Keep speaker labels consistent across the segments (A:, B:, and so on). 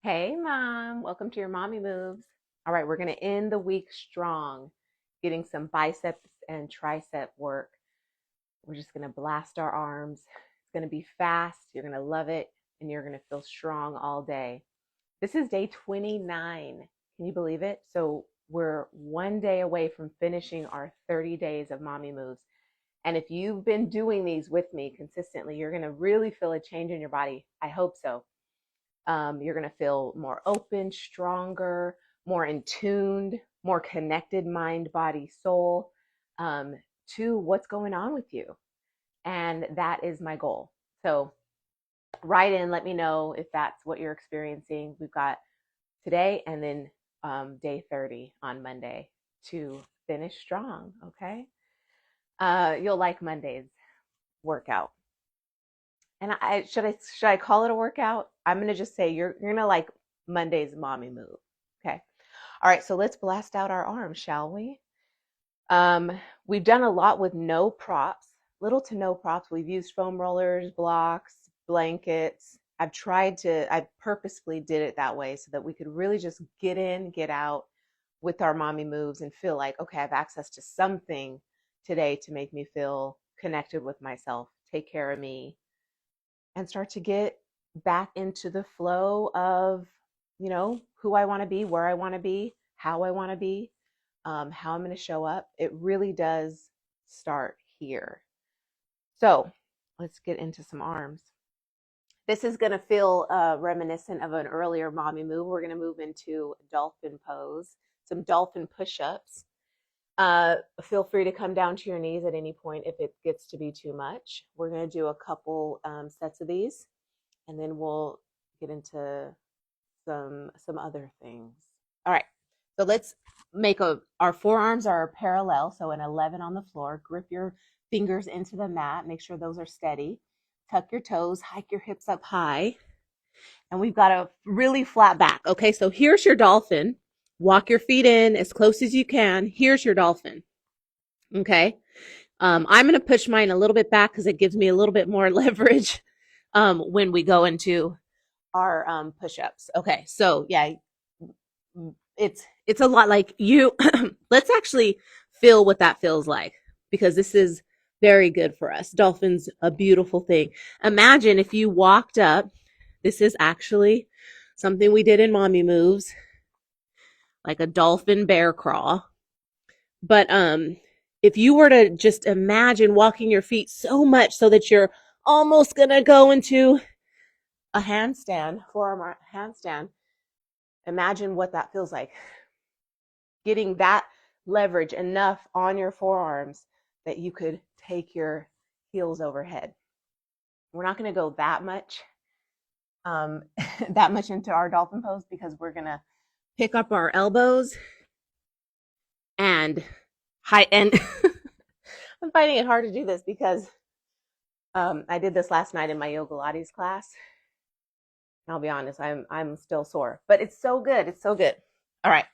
A: Hey, Mom. Welcome to your Mommy Moves. All right, we're going to end the week strong, getting some biceps and tricep work. We're just going to blast our arms. It's going to be fast. You're going to love it, and you're going to feel strong all day. This is day 29. Can you believe it? So we're one day away from finishing our 30 days of Mommy Moves. And if you've been doing these with me consistently, you're going to really feel a change in your body. I hope so. You're going to feel more open, stronger, more in tuned, more connected mind, body, soul to what's going on with you. And that is my goal. So write in, let me know if that's what you're experiencing. We've got today and then day 30 on Monday to finish strong. Okay. You'll like Monday's workout. And should I call it a workout? I'm gonna just say you're gonna like Monday's mommy move. Okay. All right, so let's blast out our arms, shall we? We've done a lot with no props, little to no props. We've used foam rollers, blocks, blankets. I purposefully did it that way so that we could really just get in, get out with our mommy moves and feel like, okay, I have access to something today to make me feel connected with myself, take care of me, and start to get back into the flow of, who I want to be, where I want to be, how I want to be, how I'm going to show up. It really does start here. So let's get into some arms. This is going to feel reminiscent of an earlier mommy move. We're going to move into dolphin pose, some dolphin push-ups. Feel free to come down to your knees at any point if it gets to be too much. We're going to do a couple sets of these, and then we'll get into some other things. All right, so let's make our forearms are parallel, so an 11 on the floor. Grip your fingers into the mat. Make sure those are steady. Tuck your toes, hike your hips up high, and we've got a really flat back. Okay, so here's your dolphin. Walk your feet in as close as you can. Here's your dolphin. Okay. I'm going to push mine a little bit back because it gives me a little bit more leverage when we go into our push-ups. Okay. So yeah, it's a lot like you. Let's actually feel what that feels like because this is very good for us. Dolphin's a beautiful thing. Imagine if you walked up. This is actually something we did in Mommy Moves, like a dolphin bear crawl. But if you were to just imagine walking your feet so much so that you're almost gonna go into a handstand, forearm handstand, imagine what that feels like. Getting that leverage enough on your forearms that you could take your heels overhead. We're not gonna go that much that much into our dolphin pose because we're gonna pick up our elbows and high and I'm finding it hard to do this because I did this last night in my yoga Pilates class. I'll be honest, I'm still sore, but it's so good. It's so good. All right.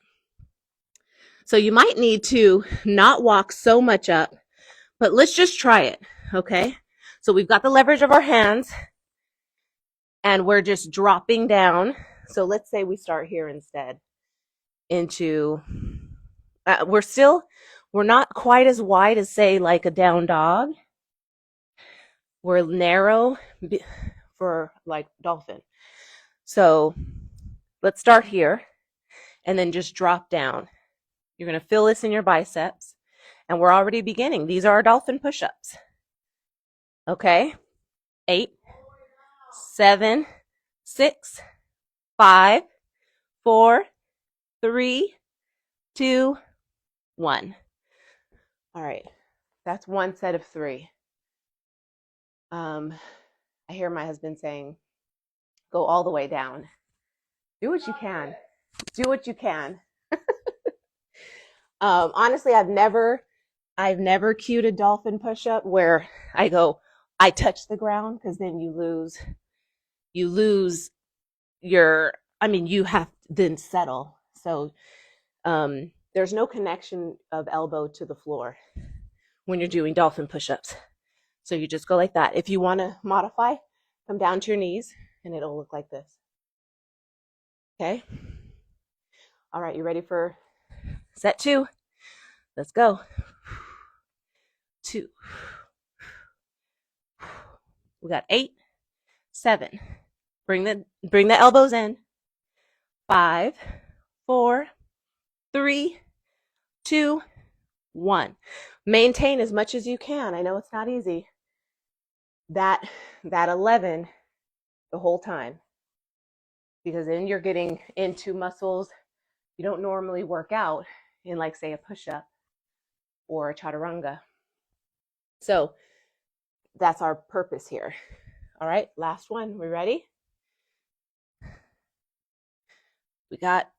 A: So you might need to not walk so much up, but let's just try it. Okay. So we've got the leverage of our hands and we're just dropping down. So let's say we start here instead into, we're not quite as wide as say like a down dog. We're narrow for like dolphin. So let's start here and then just drop down. You're going to feel this in your biceps. And we're already beginning. These are our dolphin push-ups. Okay. 8, 7, 6, 5, 4, 3, 2, 1. All right. That's one set of 3. I hear my husband saying, go all the way down. Do what you can. Do what you can. Honestly, I've never cued a dolphin push-up where I touch the ground because then you lose you have to then settle. So there's no connection of elbow to the floor when you're doing dolphin push-ups. So you just go like that. If you want to modify, come down to your knees and it'll look like this. Okay. All right, you ready for set 2? Let's go. 2. We got 8, 7. Bring the elbows in. 5, 4, 3, 2, 1. Maintain as much as you can. I know it's not easy. That 11 the whole time, because then you're getting into muscles you don't normally work out in, like, say, a push-up or a chaturanga. So that's our purpose here. All right, last one. We ready? We got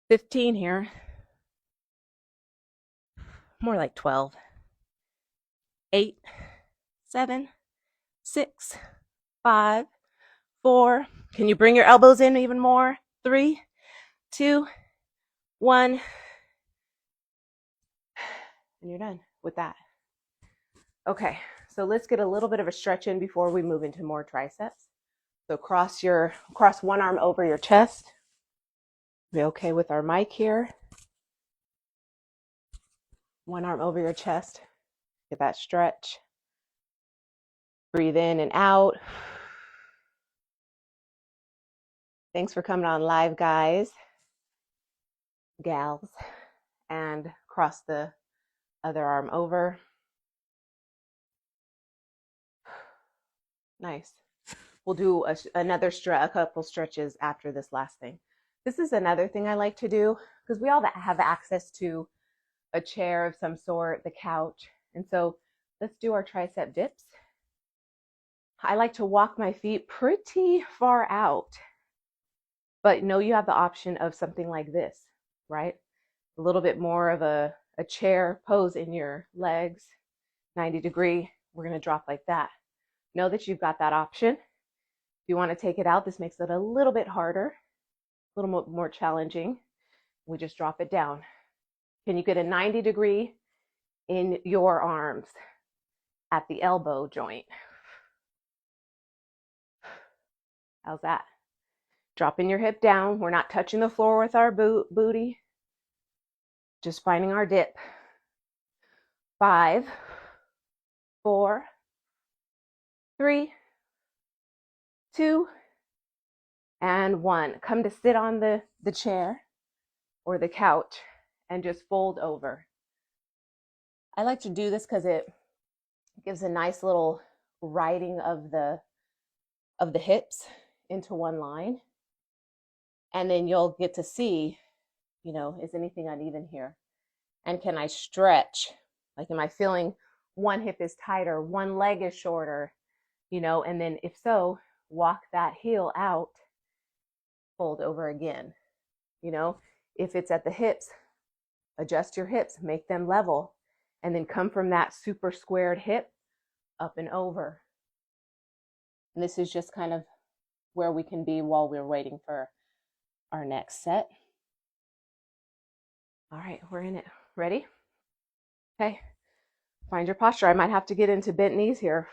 A: 15 here. More like 12. 8, 7, 6, 5, 4. Can you bring your elbows in even more? 3, 2, 1. And you're done with that. Okay, so let's get a little bit of a stretch in before we move into more triceps. So cross one arm over your chest. Be okay with our mic here. One arm over your chest. Get that stretch. Breathe in and out. Thanks for coming on live, guys, gals. And cross the other arm over. Nice. We'll do a couple stretches after this last thing. This is another thing I like to do, because we all have access to a chair of some sort, the couch. And so let's do our tricep dips. I like to walk my feet pretty far out, but know you have the option of something like this, right? A little bit more of a chair pose in your legs, 90 degree. We're going to drop like that. Know that you've got that option. If you want to take it out, this makes it a little bit harder, a little more challenging. We just drop it down. Can you get a 90 degree in your arms at the elbow joint? How's that? Dropping your hip down. We're not touching the floor with our booty. Just finding our dip. 5, 4, 3, 2, and 1. Come to sit on the chair or the couch and just fold over. I like to do this because it gives a nice little riding of the hips into one line. And then you'll get to see, is anything uneven here? And can I stretch? Like, am I feeling one hip is tighter, one leg is shorter, and then if so, walk that heel out, fold over again. If it's at the hips, adjust your hips, make them level, and then come from that super squared hip up and over. And this is just kind of where we can be while we're waiting for our next set. All right, we're in it. Ready? Okay. Find your posture. I might have to get into bent knees here.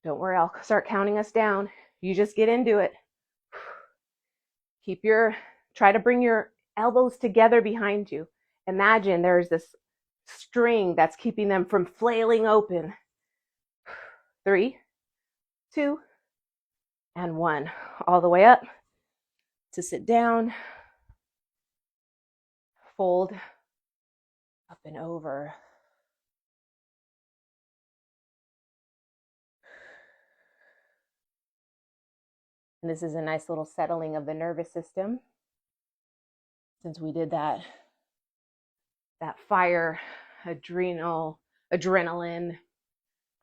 A: Don't worry, I'll start counting us down. You just get into it. Try to bring your elbows together behind you. Imagine there's this string that's keeping them from flailing open. 3, 2, and 1. All the way up to sit down. Fold up and over. And this is a nice little settling of the nervous system. Since we did that fire, adrenaline,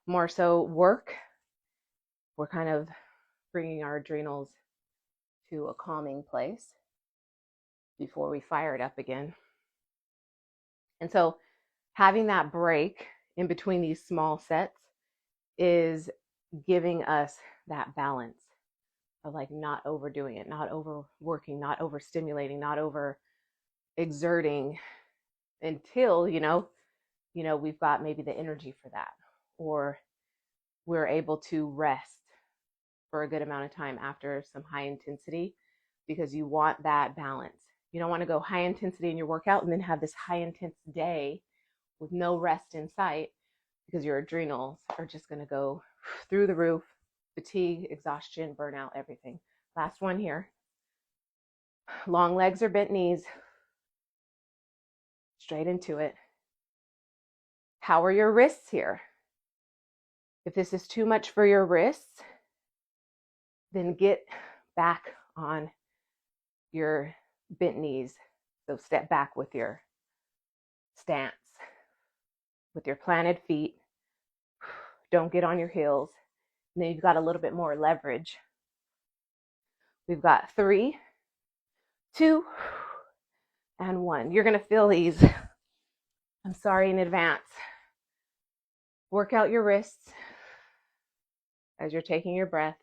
A: more so work, we're kind of bringing our adrenals to a calming place before we fire it up again. And so having that break in between these small sets is giving us that balance of, like, not overdoing it, not overworking, not overstimulating, not over exerting until, we've got maybe the energy for that, or we're able to rest for a good amount of time after some high intensity, because you want that balance. You don't want to go high intensity in your workout and then have this high intense day with no rest in sight, because your adrenals are just going to go through the roof. Fatigue, exhaustion, burnout, everything. Last one here. Long legs or bent knees. Straight into it. How are your wrists here? If this is too much for your wrists, then get back on your bent knees. So step back with your stance, with your planted feet. Don't get on your heels. And then you've got a little bit more leverage. We've got 3, 2, and 1. You're going to feel these. I'm sorry in advance. Work out your wrists as you're taking your breaths.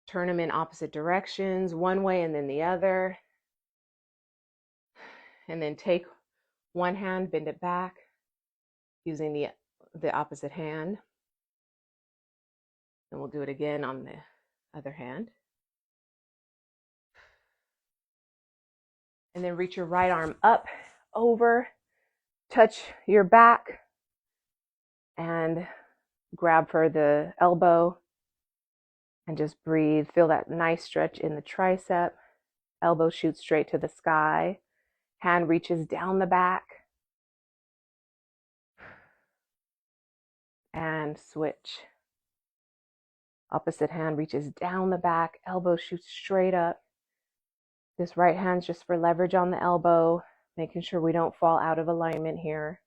A: Turn them in opposite directions, one way and then the other. And then take one hand, bend it back using the opposite hand. And we'll do it again on the other hand. And then reach your right arm up, over, touch your back, and grab for the elbow and just breathe. Feel that nice stretch in the tricep. Elbow shoots straight to the sky. Hand reaches down the back. And switch. Opposite hand reaches down the back. Elbow shoots straight up. This right hand's just for leverage on the elbow, making sure we don't fall out of alignment here.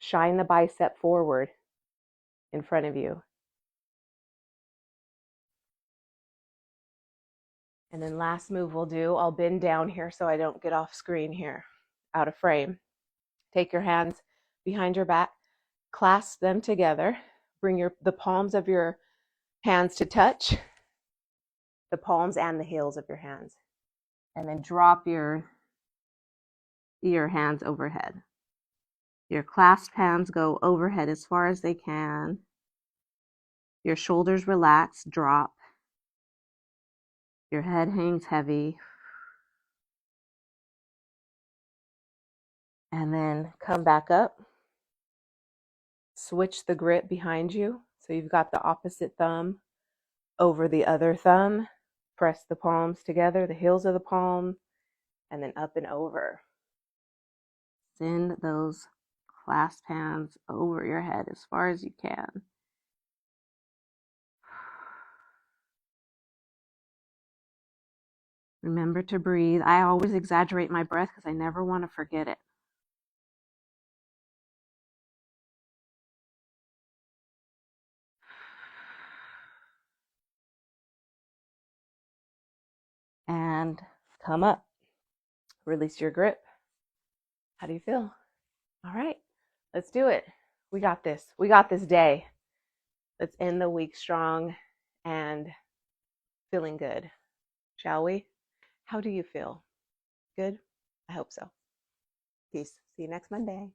A: Shine the bicep forward in front of you. And then last move we'll do, I'll bend down here so I don't get off screen here, out of frame. Take your hands behind your back, clasp them together, bring the palms of your hands to touch, the palms and the heels of your hands, and then drop your hands overhead. Your clasped hands go overhead as far as they can. Your shoulders relax, drop. Your head hangs heavy. And then come back up. Switch the grip behind you. So you've got the opposite thumb over the other thumb. Press the palms together, the heels of the palm, and then up and over. Send those clasped hands over your head as far as you can. Remember to breathe. I always exaggerate my breath because I never want to forget it. And come up. Release your grip. How do you feel? All right, let's do it. We got this. We got this day. Let's end the week strong and feeling good. Shall we? How do you feel? Good? I hope so. Peace. See you next Monday.